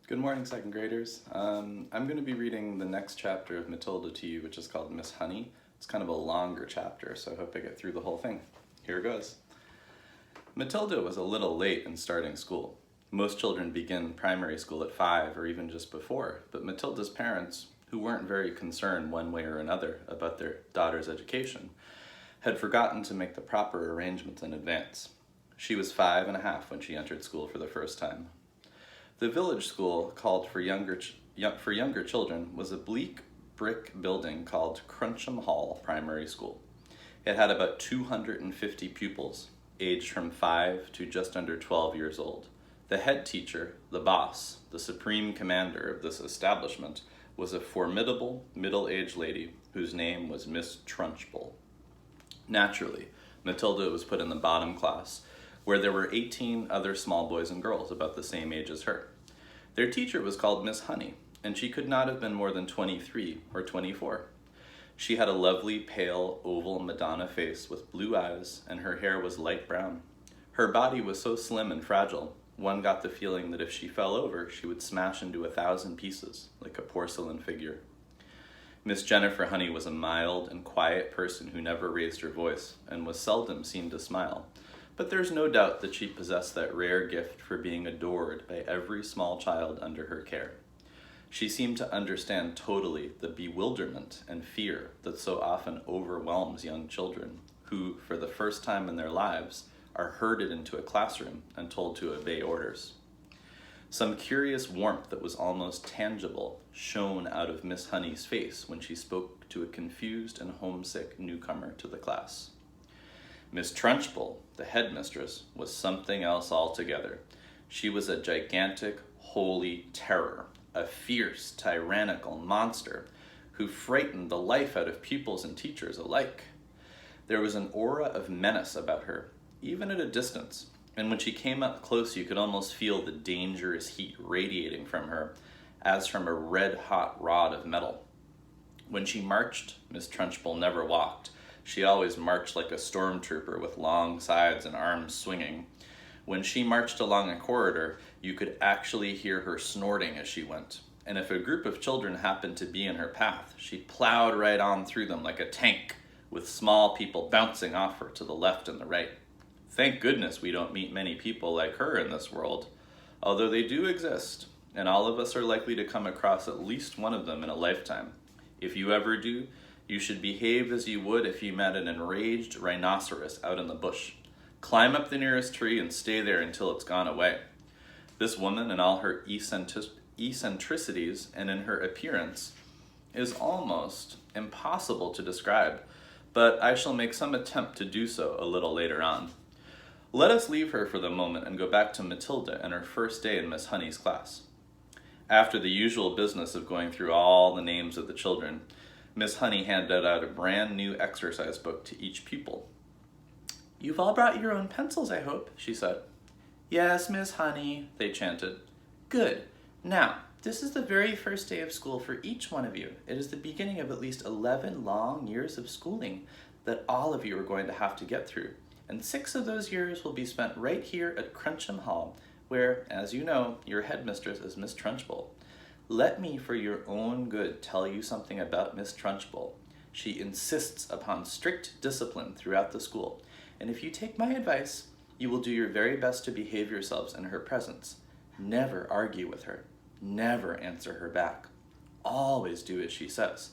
Good morning, second graders. I'm going to be reading the next chapter of Matilda to you, which is called Miss Honey. It's kind of a longer chapter, so I hope I get through the whole thing. Here it goes. Matilda was a little late in starting school. Most children begin primary school at 5 or even just before, but Matilda's parents, who weren't very concerned one way or another about their daughter's education, had forgotten to make the proper arrangements in advance. She was 5 and a half when she entered school for the first time. The village school, called for younger children, was a bleak brick building called Cruncham Hall Primary School. It had about 250 pupils, aged from 5 to just under 12 years old. The head teacher, the boss, the supreme commander of this establishment, was a formidable middle-aged lady whose name was Miss Trunchbull. Naturally, Matilda was put in the bottom class, where there were 18 other small boys and girls about the same age as her. Their teacher was called Miss Honey, and she could not have been more than 23 or 24. She had a lovely, pale, oval Madonna face with blue eyes, and her hair was light brown. Her body was so slim and fragile, one got the feeling that if she fell over, she would smash into 1,000 pieces, like a porcelain figure. Miss Jennifer Honey was a mild and quiet person who never raised her voice, and was seldom seen to smile. But there's no doubt that she possessed that rare gift for being adored by every small child under her care. She seemed to understand totally the bewilderment and fear that so often overwhelms young children, who, for the first time in their lives, are herded into a classroom and told to obey orders. Some curious warmth that was almost tangible shone out of Miss Honey's face when she spoke to a confused and homesick newcomer to the class. Miss Trunchbull, the headmistress, was something else altogether. She was a gigantic, holy terror, a fierce, tyrannical monster who frightened the life out of pupils and teachers alike. There was an aura of menace about her, even at a distance, and when she came up close you could almost feel the dangerous heat radiating from her, as from a red-hot rod of metal. When she marched, Miss Trunchbull never walked. She always marched like a stormtrooper with long sides and arms swinging. When she marched along a corridor, you could actually hear her snorting as she went. And if a group of children happened to be in her path, she plowed right on through them like a tank, with small people bouncing off her to the left and the right. Thank goodness we don't meet many people like her in this world, although they do exist, and all of us are likely to come across at least one of them in a lifetime. If you ever do, you should behave as you would if you met an enraged rhinoceros out in the bush. Climb up the nearest tree and stay there until it's gone away. This woman, in all her eccentricities and in her appearance, is almost impossible to describe, but I shall make some attempt to do so a little later on. Let us leave her for the moment and go back to Matilda and her first day in Miss Honey's class. After the usual business of going through all the names of the children, Miss Honey handed out a brand new exercise book to each pupil. "You've all brought your own pencils, I hope," she said. "Yes, Miss Honey," they chanted. "Good. Now, this is the very first day of school for each one of you. It is the beginning of at least 11 long years of schooling that all of you are going to have to get through. And 6 of those years will be spent right here at Cruncham Hall, where, as you know, your headmistress is Miss Trunchbull. Let me, for your own good, tell you something about Miss Trunchbull. She insists upon strict discipline throughout the school, and if you take my advice, you will do your very best to behave yourselves in her presence. Never argue with her. Never answer her back. Always do as she says.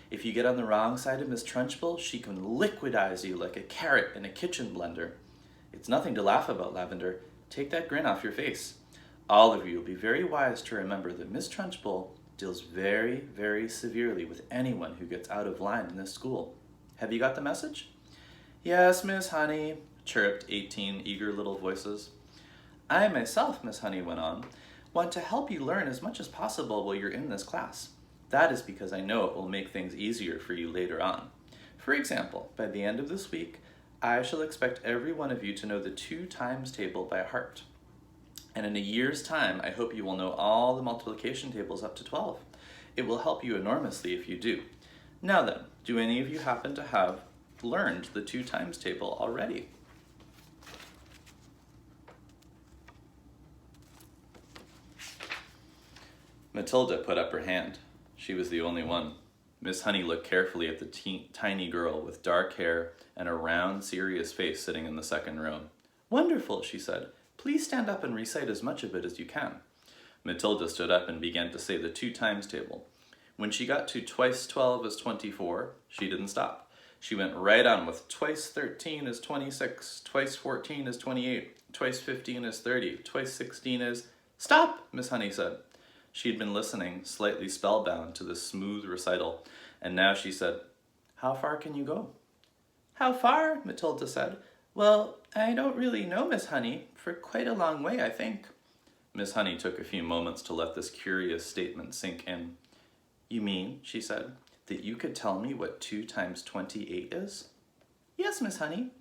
If you get on the wrong side of Miss Trunchbull, she can liquidize you like a carrot in a kitchen blender. It's nothing to laugh about, Lavender. Take that grin off your face. All of you will be very wise to remember that Miss Trunchbull deals very, very severely with anyone who gets out of line in this school. Have you got the message?" "Yes, Miss Honey," chirruped 18 eager little voices. "I myself," Miss Honey went on, "want to help you learn as much as possible while you're in this class. That is because I know it will make things easier for you later on. For example, by the end of this week, I shall expect every one of you to know the 2 times table by heart. And in a year's time, I hope you will know all the multiplication tables up to 12. It will help you enormously if you do. Now then, do any of you happen to have learned the 2 times table already?" Matilda put up her hand. She was the only one. Miss Honey looked carefully at the tiny girl with dark hair and a round, serious face sitting in the second row. "Wonderful," she said. "Please stand up and recite as much of it as you can." Matilda stood up and began to say the 2 times table. When she got to twice 12 is 24, she didn't stop. She went right on with twice 13 is 26, twice 14 is 28, twice 15 is 30, twice 16 is... "Stop," Miss Honey said. She had been listening, slightly spellbound, to this smooth recital, and now she said, "How far can you go?" "How far?" Matilda said. "Well, I don't really know, Miss Honey. For quite a long way, I think." Miss Honey took a few moments to let this curious statement sink in. "You mean," she said, "that you could tell me what 2 times 28 is?" "Yes, Miss Honey."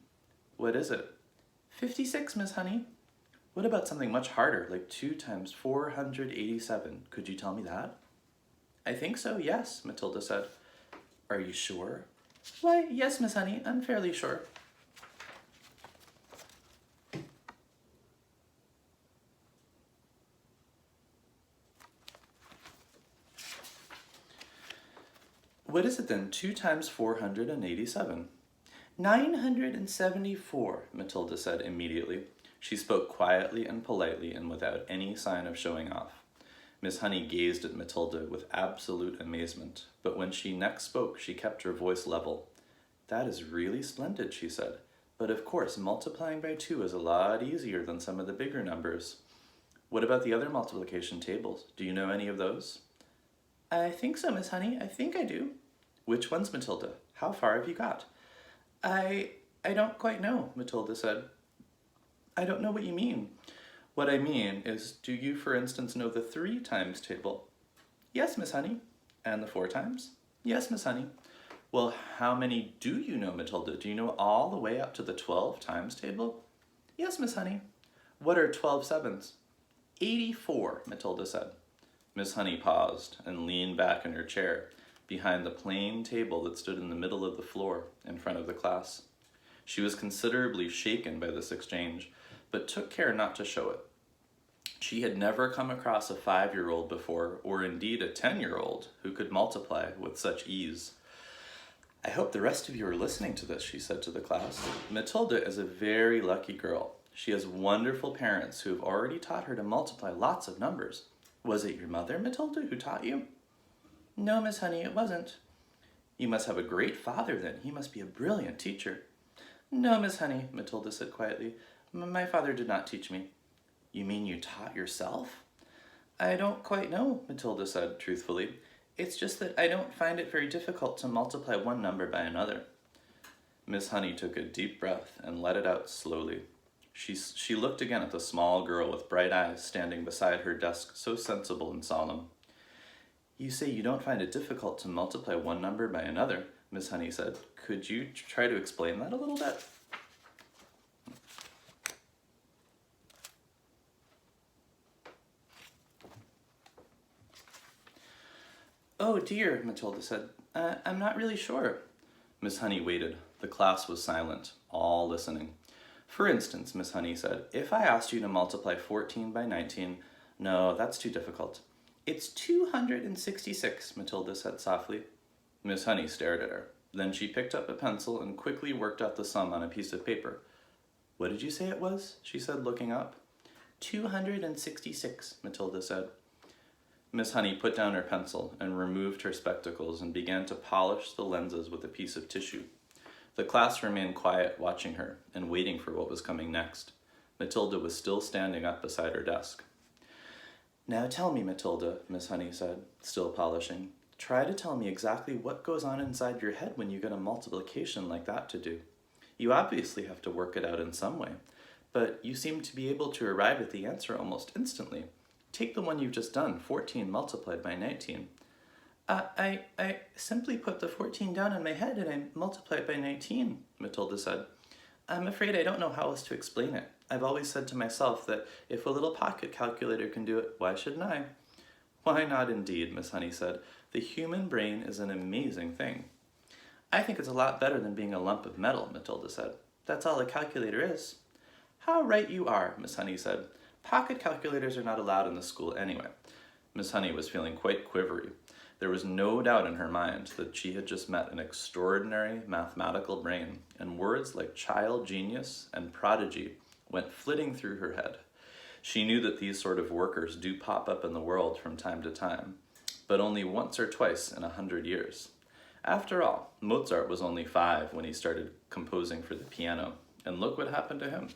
"What is it?" 56, Miss Honey." "What about something much harder, like 2 times 487? Could you tell me that?" "I think so, yes," Matilda said. "Are you sure?" "Why, yes, Miss Honey, I'm fairly sure." "What is it then, 2 times 487? 974, Matilda said immediately. She spoke quietly and politely and without any sign of showing off. Miss Honey gazed at Matilda with absolute amazement, but when she next spoke, she kept her voice level. "That is really splendid," she said. "But of course, multiplying by 2 is a lot easier than some of the bigger numbers. What about the other multiplication tables? Do you know any of those?" "I think so, Miss Honey. I think I do." "Which ones, Matilda? How far have you got?" I don't quite know," Matilda said. "I don't know what you mean." "What I mean is, do you, for instance, know the 3 times table?" "Yes, Miss Honey." "And the 4 times?" "Yes, Miss Honey." "Well, how many do you know, Matilda? Do you know all the way up to the 12 times table?" "Yes, Miss Honey." "What are 12 sevens?" 84, Matilda said. Miss Honey paused and leaned back in her chair, behind the plain table that stood in the middle of the floor in front of the class. She was considerably shaken by this exchange, but took care not to show it. She had never come across a 5-year-old before, or indeed a 10-year-old, who could multiply with such ease. "I hope the rest of you are listening to this," she said to the class. "Matilda is a very lucky girl. She has wonderful parents who have already taught her to multiply lots of numbers. Was it your mother, Matilda, who taught you?" "No, Miss Honey, it wasn't." "You must have a great father, then. He must be a brilliant teacher." "No, Miss Honey," Matilda said quietly. "My father did not teach me." "You mean you taught yourself?" "I don't quite know," Matilda said truthfully. "It's just that I don't find it very difficult to multiply one number by another." Miss Honey took a deep breath and let it out slowly. She looked again at the small girl with bright eyes standing beside her desk, so sensible and solemn. "You say you don't find it difficult to multiply one number by another," Miss Honey said. "Could you try to explain that a little bit?" "Oh dear," Matilda said. I'm not really sure." Miss Honey waited. The class was silent, all listening. "For instance," Miss Honey said, "if I asked you to multiply 14 by 19, no, that's too difficult." "It's 266, Matilda said softly. Miss Honey stared at her. Then she picked up a pencil and quickly worked out the sum on a piece of paper. "What did you say it was?" she said, looking up. 266, Matilda said. Miss Honey put down her pencil and removed her spectacles and began to polish the lenses with a piece of tissue. The class remained quiet, watching her and waiting for what was coming next. Matilda was still standing up beside her desk. "Now tell me, Matilda," Miss Honey said, still polishing. "Try to tell me exactly what goes on inside your head when you get a multiplication like that to do. You obviously have to work it out in some way, but you seem to be able to arrive at the answer almost instantly. Take the one you've just done, 14 multiplied by 19. I simply put the 14 down in my head and I multiplied by 19, Matilda said. "I'm afraid I don't know how else to explain it. I've always said to myself that if a little pocket calculator can do it, why shouldn't I?" "Why not indeed," Miss Honey said. "The human brain is an amazing thing." "I think it's a lot better than being a lump of metal," Matilda said. "That's all a calculator is." "How right you are," Miss Honey said. "Pocket calculators are not allowed in the school anyway. Miss Honey was feeling quite quivery. There was no doubt in her mind that she had just met an extraordinary mathematical brain, and words like child genius and prodigy went flitting through her head. She knew that these sort of workers do pop up in the world from time to time, but only once or twice in 100 years. After all, Mozart was only 5 when he started composing for the piano, and look what happened to him.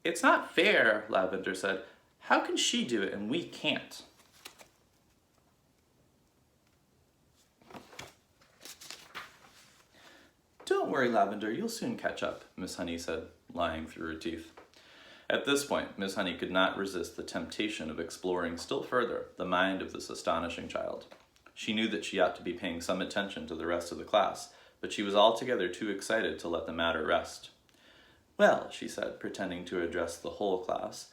"It's not fair," Lavender said. "How can she do it and we can't?" "Don't worry, Lavender, you'll soon catch up," Miss Honey said, lying through her teeth. At this point, Miss Honey could not resist the temptation of exploring still further the mind of this astonishing child. She knew that she ought to be paying some attention to the rest of the class, but she was altogether too excited to let the matter rest. "Well," she said, pretending to address the whole class,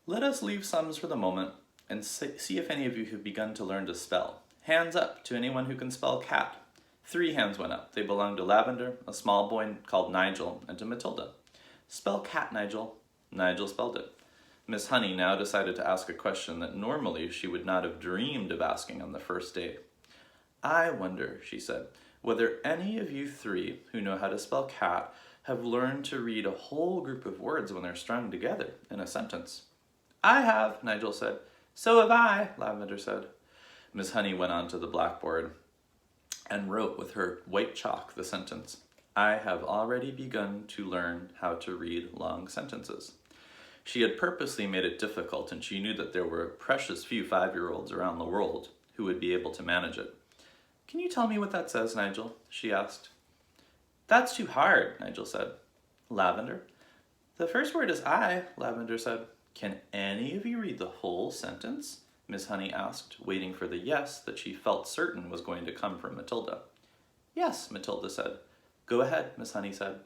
"let us leave sums for the moment and see if any of you have begun to learn to spell. Hands up to anyone who can spell cat." 3 hands went up. They belonged to Lavender, a small boy called Nigel, and to Matilda. "Spell cat, Nigel." Nigel spelled it. Miss Honey now decided to ask a question that normally she would not have dreamed of asking on the first day. "I wonder," she said, "whether any of you 3 who know how to spell cat have learned to read a whole group of words when they're strung together in a sentence." "I have," Nigel said. "So have I," Lavender said. Miss Honey went on to the blackboard and wrote with her white chalk the sentence, "I have already begun to learn how to read long sentences." She had purposely made it difficult, and she knew that there were precious few 5-year-olds around the world who would be able to manage it. "Can you tell me what that says, Nigel?" she asked. "That's too hard," Nigel said. "Lavender?" "The first word is I," Lavender said. "Can any of you read the whole sentence?" Miss Honey asked, waiting for the yes that she felt certain was going to come from Matilda. "Yes," Matilda said. "Go ahead," Miss Honey said.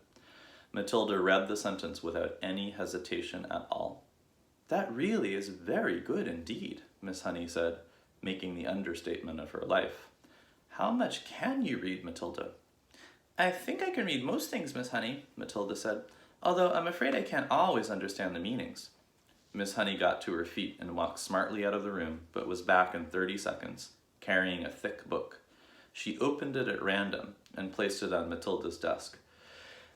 Matilda read the sentence without any hesitation at all. "That really is very good indeed," Miss Honey said, making the understatement of her life. "How much can you read, Matilda?" "I think I can read most things, Miss Honey," Matilda said, "although I'm afraid I can't always understand the meanings." Miss Honey got to her feet and walked smartly out of the room, but was back in 30 seconds, carrying a thick book. She opened it at random and placed it on Matilda's desk.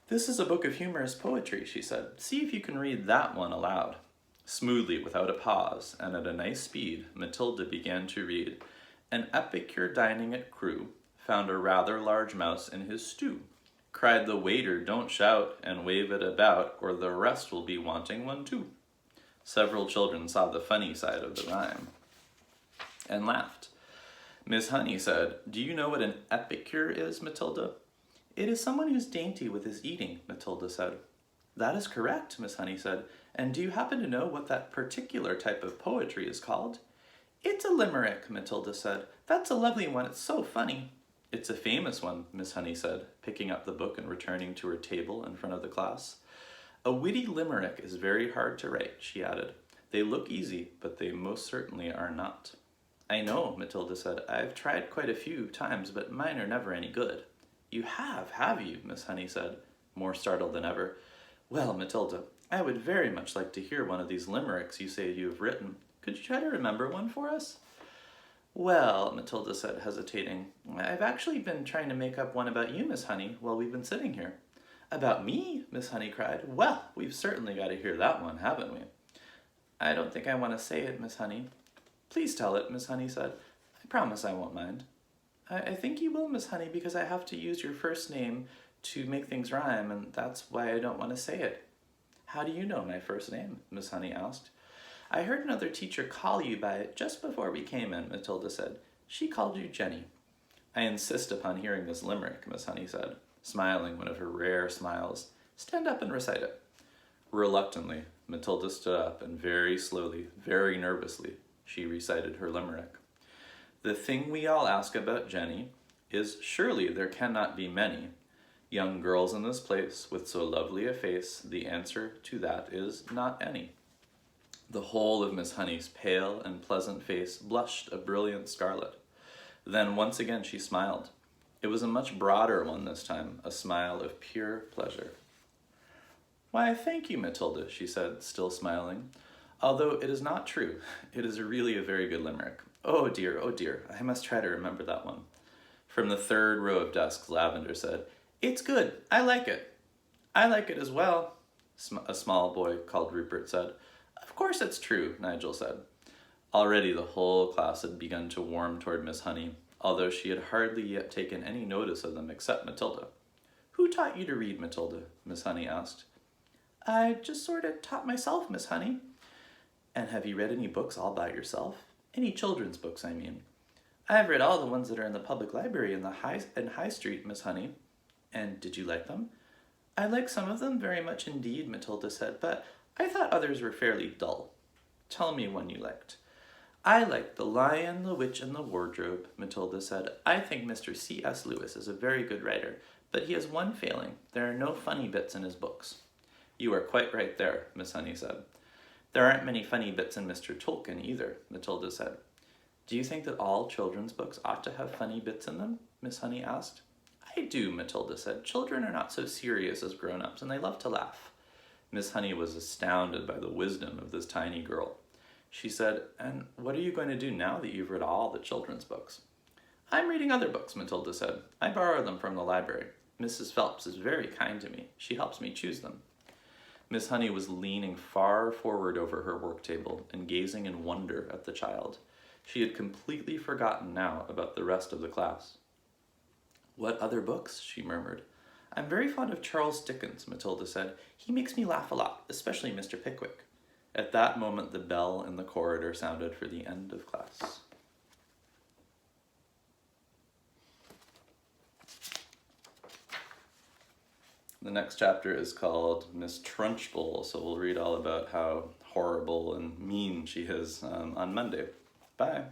"This is a book of humorous poetry," she said. "See if you can read that one aloud." Smoothly, without a pause, and at a nice speed, Matilda began to read. "An epicure dining at Crewe found a rather large mouse in his stew. Cried the waiter, 'Don't shout and wave it about, or the rest will be wanting one too.'" Several children saw the funny side of the rhyme and laughed. Miss Honey said, "Do you know what an epicure is, Matilda?" "It is someone who's dainty with his eating," Matilda said. "That is correct," Miss Honey said. "And do you happen to know what that particular type of poetry is called?" "It's a limerick," Matilda said. "That's a lovely one. It's so funny." "It's a famous one," Miss Honey said, picking up the book and returning to her table in front of the class. "A witty limerick is very hard to write," she added. "They look easy, but they most certainly are not." "I know," Matilda said. "I've tried quite a few times, but mine are never any good." "You have you?" Miss Honey said, more startled than ever. "Well, Matilda, I would very much like to hear one of these limericks you say you have written. Could you try to remember one for us?" "Well," Matilda said, hesitating, "I've actually been trying to make up one about you, Miss Honey, while we've been sitting here." "About me?" Miss Honey cried. "Well, we've certainly got to hear that one, haven't we?" "I don't think I want to say it, Miss Honey." "Please tell it," Miss Honey said. "I promise I won't mind." I think you will, Miss Honey, because I have to use your first name to make things rhyme, and that's why I don't want to say it." "How do you know my first name?" Miss Honey asked. "I heard another teacher call you by it just before we came in," Matilda said. "She called you Jenny." "I insist upon hearing this limerick," Miss Honey said, smiling one of her rare smiles. "Stand up and recite it." Reluctantly, Matilda stood up and very slowly, very nervously, she recited her limerick. "The thing we all ask about Jenny is, surely there cannot be many young girls in this place with so lovely a face. The answer to that is not any." The whole of Miss Honey's pale and pleasant face blushed a brilliant scarlet. Then once again she smiled. It was a much broader one this time, a smile of pure pleasure. "Why, thank you, Matilda," she said, still smiling. Although it is not true, it is really a very good limerick. Oh dear, I must try to remember that one. From the third row of desks, Lavender said, It's good, I like it. I like it as well, a small boy called Rupert said. Of course it's true, Nigel said. Already the whole class had begun to warm toward Miss Honey, although she had hardly yet taken any notice of them except Matilda. Who taught you to read, Matilda? Miss Honey asked. I just sort of taught myself, Miss Honey. And have you read any books all by yourself? Any children's books, I mean. I've read all the ones that are in the public library in High Street, Miss Honey. And did you like them? I like some of them very much indeed, Matilda said, but I thought others were fairly dull. Tell me one you liked. I liked The Lion, the Witch, and the Wardrobe, Matilda said. I think Mr. C.S. Lewis is a very good writer, but he has one failing. There are no funny bits in his books. You are quite right there, Miss Honey said. There aren't many funny bits in Mr. Tolkien either, Matilda said. Do you think that all children's books ought to have funny bits in them? Miss Honey asked. I do, Matilda said. Children are not so serious as grown-ups, and they love to laugh. Miss Honey was astounded by the wisdom of this tiny girl. She said, And what are you going to do now that you've read all the children's books? I'm reading other books, Matilda said. I borrow them from the library. Mrs. Phelps is very kind to me. She helps me choose them. Miss Honey was leaning far forward over her work table and gazing in wonder at the child. She had completely forgotten now about the rest of the class. What other books? She murmured. I'm very fond of Charles Dickens, Matilda said. He makes me laugh a lot, especially Mr. Pickwick. At that moment, the bell in the corridor sounded for the end of class. The next chapter is called Miss Trunchbull, so we'll read all about how horrible and mean she is on Monday. Bye.